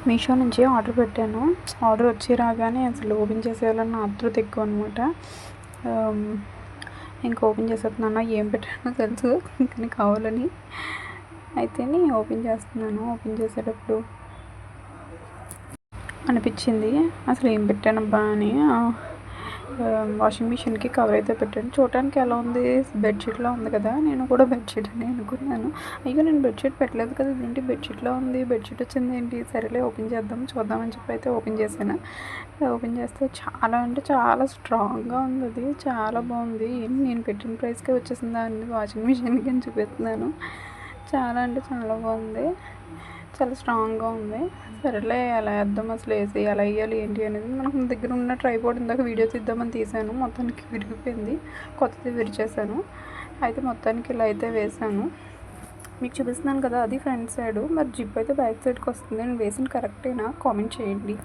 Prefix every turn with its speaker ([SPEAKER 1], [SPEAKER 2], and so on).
[SPEAKER 1] మీషో నుంచి ఆర్డర్ పెట్టాను. ఆర్డర్ వచ్చి రాగానే అసలు ఓపెన్ చేసేయాలన్న ఆతృత ఎక్కువ అనమాట. ఇంకా ఓపెన్ చేసేస్తున్నాను. ఏం పెట్టానో తెలుసు కానీ కావాలని అయితేనే ఓపెన్ చేస్తున్నాను. ఓపెన్ చేసేటప్పుడు అనిపించింది అసలు ఏం పెట్టానబ్బా అని. వాషింగ్ మిషన్కి కవర్ అయితే పెట్టాను. చూడటానికి ఎలా ఉంది, బెడ్షీట్లో ఉంది కదా. నేను కూడా బెడ్షీట్ అని అనుకున్నాను. అయ్యో నేను బెడ్షీట్ పెట్టలేదు కదా, ఏంటి బెడ్షీట్లో ఉంది, బెడ్షీట్ వచ్చింది ఏంటి, సరేలే ఓపెన్ చేద్దాం చూద్దామని చెప్పి అయితే ఓపెన్ చేశాను. ఓపెన్ చేస్తే చాలా అంటే చాలా స్ట్రాంగ్గా ఉంది. అది చాలా బాగుంది. నేను పెట్టిన ప్రైస్కే వచ్చేసిందా అండి వాషింగ్ మిషన్కి అని చూపిస్తున్నాను. చాలా అంటే చాలా బాగుంది, చాలా స్ట్రాంగ్గా ఉంది. సరేలే ఎలా వేద్దాం, అసలు వేసి ఎలా వేయాలి ఏంటి అనేది మనకు దగ్గర ఉన్న ట్రైపాడ్ ఇందాక వీడియో తీద్దామని తీసాను, మొత్తానికి విరిగిపోయింది. కొత్తది విరిచేసాను. అయితే మొత్తానికి ఇలా అయితే వేసాను. మీకు చూపిస్తున్నాను కదా, అది ఫ్రంట్ సైడు. మరి జిప్ అయితే బ్యాక్ సైడ్కి వస్తుంది. నేను వేసిన కరెక్టేనా కామెంట్ చేయండి.